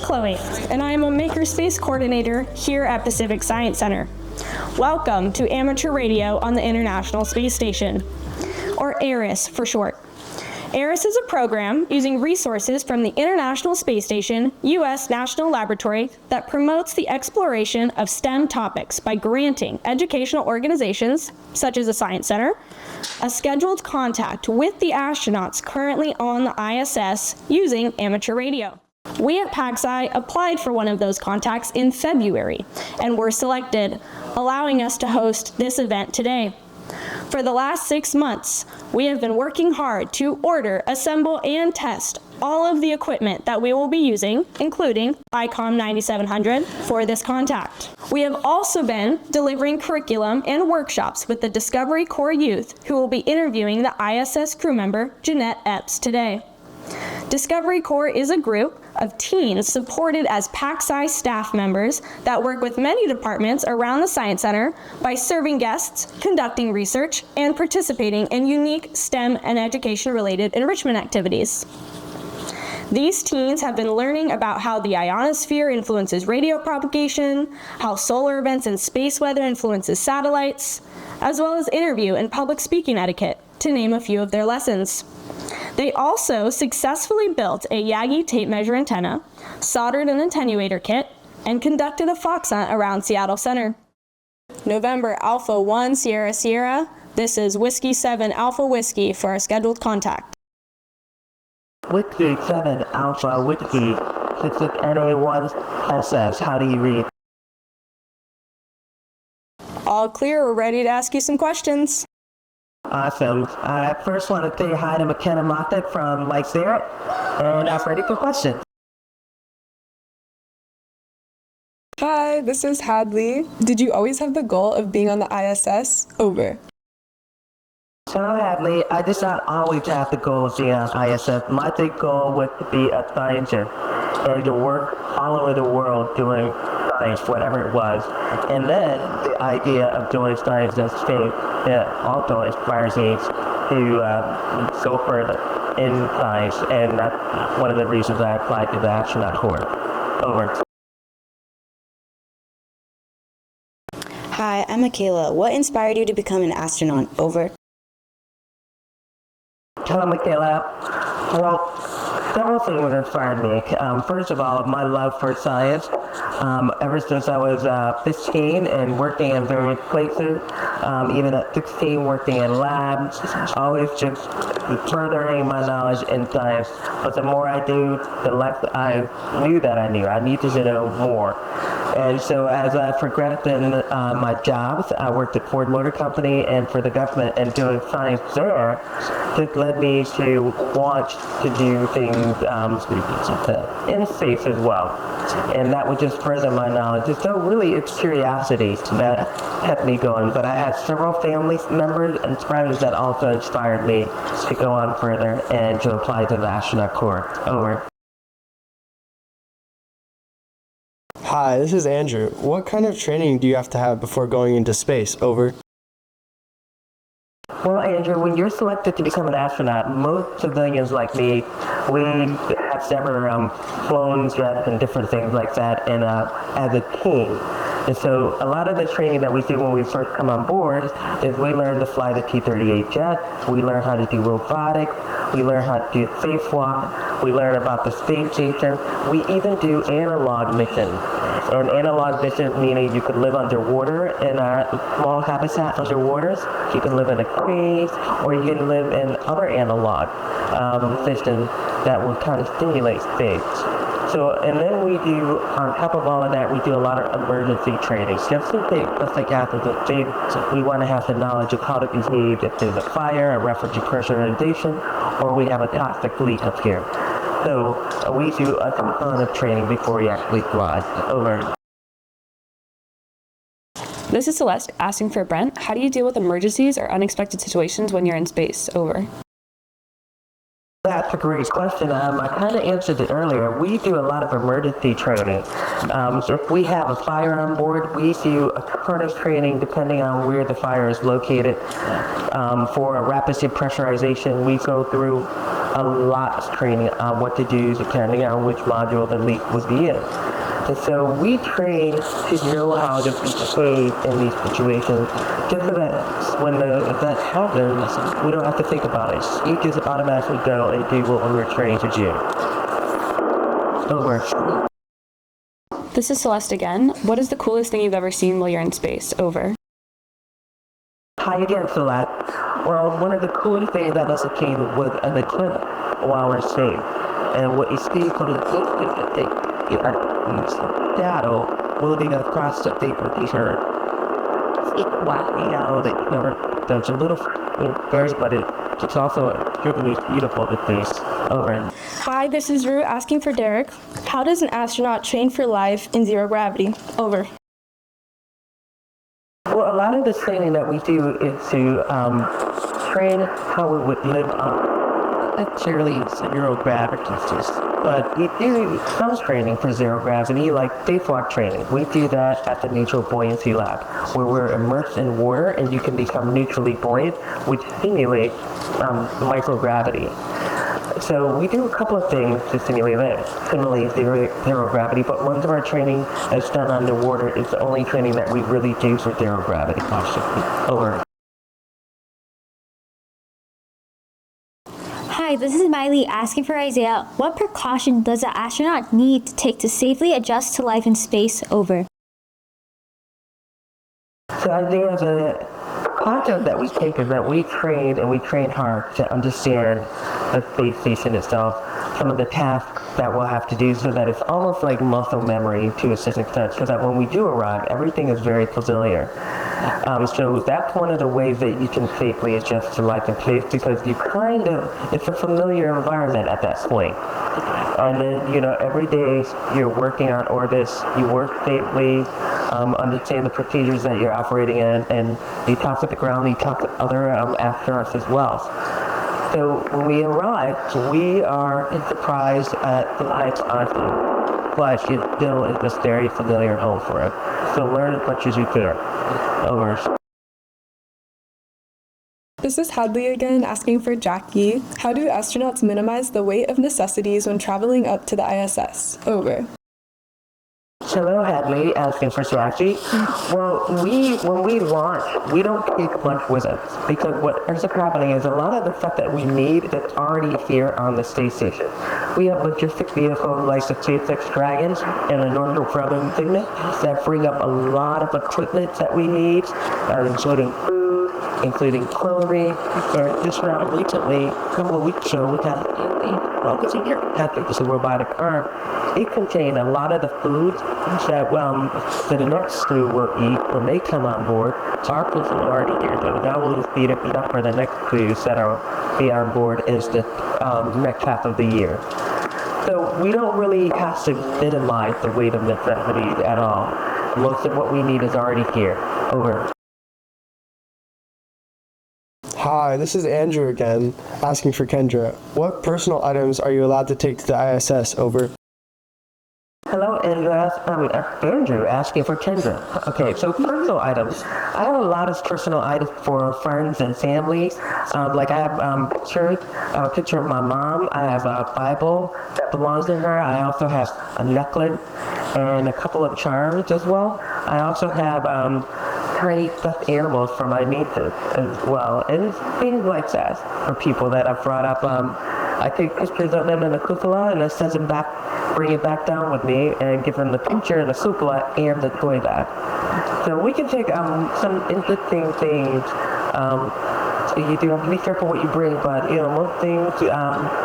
Chloe, and I am a Makerspace Coordinator here at Pacific Science Center. Welcome to Amateur Radio on the International Space Station, or ARISS for short. ARISS is a program using resources from the International Space Station, U.S. National Laboratory that promotes the exploration of STEM topics by granting educational organizations, such as the Science Center, a scheduled contact with the astronauts currently on the ISS using amateur radio. We at PacSci applied for one of those contacts in February and were selected, allowing us to host this event today. For the last 6 months, we have been working hard to order, assemble, and test all of the equipment that we will be using, including Icom 9700, for this contact. We have also been delivering curriculum and workshops with the Discovery Corps youth who will be interviewing the ISS crew member, Jeanette Epps, today. Discovery Corps is a group of teens supported as PacSci staff members that work with many departments around the Science Center by serving guests, conducting research, and participating in unique STEM and education-related enrichment activities. These teens have been learning about how the ionosphere influences radio propagation, how solar events and space weather influences satellites, as well as interview and public speaking etiquette, to name a few of their lessons. They also successfully built a Yagi tape measure antenna, soldered an attenuator kit, and conducted a fox hunt around Seattle Center. November Alpha 1 Sierra Sierra, this is Whiskey 7 Alpha Whiskey for our scheduled contact. Whiskey 7 Alpha Whiskey, this is NA1 SS, how do you read? All clear, we're ready to ask you some questions. Awesome. I first want to say hi to McKenna Moffett from Mike Barrett, and I'm ready for questions. Hi, this is Hadley. Did you always have the goal of being on the ISS? Over. So Hadley, I did not always have the goal of being on ISS. My big goal was to be a scientist and to work all over the world doing science, whatever it was. And then the idea of doing science in space also inspires me to go further in science, and that's one of the reasons I applied to the astronaut corps. Over. Hi, I'm Michaela. What inspired you to become an astronaut? Over. Hello, Michaela. Well, several things inspired me. First of all, my love for science. Ever since I was 15 and working in various places, even at 16 working in labs, always just furthering my knowledge in science. But the more I do, the less I knew that I knew. I needed to know more. And so as I progressed in my jobs, I worked at Ford Motor Company and for the government, and doing science there just led me to want to do things in space as well. And that would just further my knowledge. And so really it's curiosity that kept me going. But I had several family members and friends that also inspired me to go on further and to apply to the astronaut corps. Over. Hi, this is Andrew. What kind of training do you have to have before going into space? Over. Well, Andrew, when you're selected to become an astronaut, most civilians like me, we have never flown jets and different things like that, and as a team. And so a lot of the training that we do when we first come on board is we learn to fly the T-38 jet, we learn how to do robotics, we learn how to do spacewalk, we learn about the space station, we even do analog missions. An analog mission meaning you could live underwater in a small habitat underwater, you can live in a cave, or you can live in other analog missions that will kind of stimulate space. So, and then we do, on top of all of that, we do a lot of emergency training. Just in case, just like after the stage, we want to have the knowledge of how to behave if there's a fire, a refugee pressurization, or we have a toxic leak up here. So we do a ton of training before we actually fly. Over. This is Celeste asking for Brent. How do you deal with emergencies or unexpected situations when you're in space? Over. That's a great question. I kind of answered it earlier. We do a lot of emergency training. So if we have a fire on board, we do a ton of training depending on where the fire is located. For a rapid depressurization, we go through a lot of training on what to do depending on which module the leak would be in. And so we train to know how to behave in these situations, just so that when the event happens, we don't have to think about it. You just automatically go and do what we were trained to do. Over. This is Celeste again. What is the coolest thing you've ever seen while you're in space? Over. Hi again, Celeste. Well, one of the coolest things that us came was an eclipse while we're safe. And what you see from the distance that they shadow moving across the paper t-shirt. There's a little bird, but it's also really beautiful to face. Over. Hi, this is Rue asking for Derek. How does an astronaut train for life in zero gravity? Over. Well, a lot of the training that we do is to train how we would live on necessarily zero gravity, but we do some training for zero gravity, like spacewalk training. We do that at the Neutral Buoyancy Lab, where we're immersed in water and you can become neutrally buoyant, which simulates microgravity. So we do a couple of things to simulate that, simulate zero gravity, but most of our training that's done underwater is the only training that we really do for zero gravity. Over. Hi, this is Miley asking for Isaiah. What precaution does an astronaut need to take to safely adjust to life in space? Over. So Isaiah, the concept that we take is that we train hard to understand the space station itself, some of the tasks that we'll have to do, so that it's almost like muscle memory to a certain extent, so that when we do arrive, everything is very familiar. So that's one of the ways that you can safely adjust to life in space, because it's a familiar environment at that point. And then, every day you're working on orbits, you work safely, understand the procedures that you're operating in, and you talk with the ground, you talk with other astronauts as well. So when we arrive, we are surprised at the lights on, but it still is a very familiar home for us. So learn as much as you can. Over. This is Hadley again asking for Jackie. How do astronauts minimize the weight of necessities when traveling up to the ISS? Over. Hello, Hadley, asking for Jackie. Well, when we launch, we don't take much with us, because what ends up happening is a lot of the stuff that we need that's already here on the space station. We have logistic vehicles like the SpaceX Dragons and the Northrop Grumman Cygnus that bring up a lot of equipment that we need, including food, including clothing, or just around recently, a couple of weeks ago, we had this robotic arm. It contained a lot of the foods that the next crew will eat when they come on board. Our crew is already here, so now we'll just feed it up for the next crews that are be on board is the next half of the year. So we don't really have to minimize the weight of necessities at all. Most of what we need is already here. Over. Hi, this is Andrew again, asking for Kendra. What personal items are you allowed to take to the ISS? Over. Hello, Andrew asking for Kendra. Okay, so personal items. I have a lot of personal items for friends and family. Like I have a picture of my mom. I have a Bible that belongs to her. I also have a necklace and a couple of charms as well. I also have tiny stuffed animals for my nieces as well, and things like that for people that I've brought up. I take pictures of them in the cupola and I send them back, bring it back down with me, and give them the picture in the cupola and the toy back. So we can take some interesting things. So you do have to be careful what you bring, but most things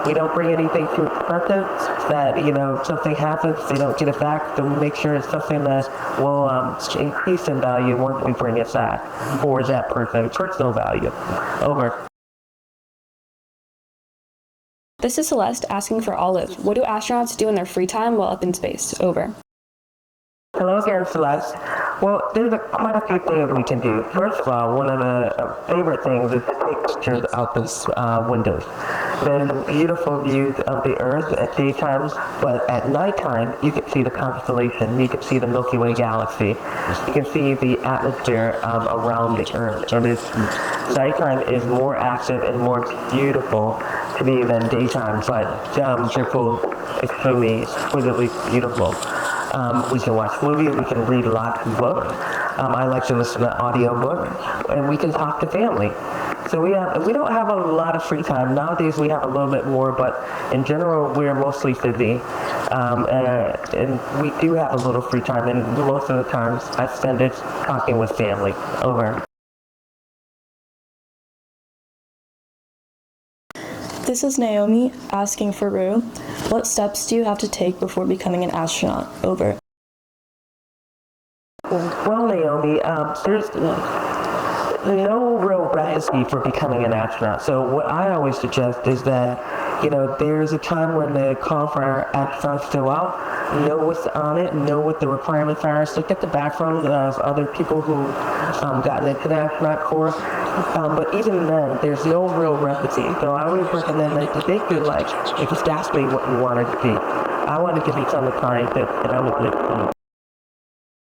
we don't bring anything too expensive that something happens, they don't get it back. So we make sure it's something that will increase in value once we bring it back for that person's personal value. Over. This is Celeste asking for Olive. What do astronauts do in their free time while up in space? Over. Hello again, Celeste. Well, there's quite a few things we can do. First of all, one of the favorite things is to take pictures out those windows. There's beautiful views of the Earth at daytime, but at nighttime, you can see the constellation, you can see the Milky Way galaxy, you can see the atmosphere around the Earth. So this nighttime is more active and more beautiful to be than daytime, but they're both exquisitely beautiful. We can watch movies, we can read lots of books. I like to listen to audio books, and we can talk to family. So we don't have a lot of free time. Nowadays we have a little bit more, but in general we're mostly busy. And we do have a little free time, and most of the times I spend it talking with family. Over. This is Naomi asking for Rue. What steps do you have to take before becoming an astronaut? Over. Well, Naomi, there's no real recipe for becoming an astronaut. So what I always suggest is that, there's a time when the call for our astronauts go out, know what's on it, know what the requirements are, so get the background of other people who gotten into the astronaut corps. But even then, there's no real recipe. So I always recommend that they could, if you ask me what you wanted to be. I wanted to become a scientist, and I wanted to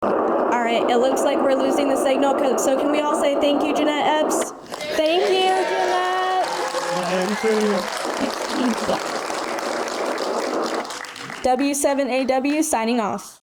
All right, it looks like we're losing the signal, so can we all say thank you, Jeanette Epps? Thank you, Jeanette. W7AW signing off.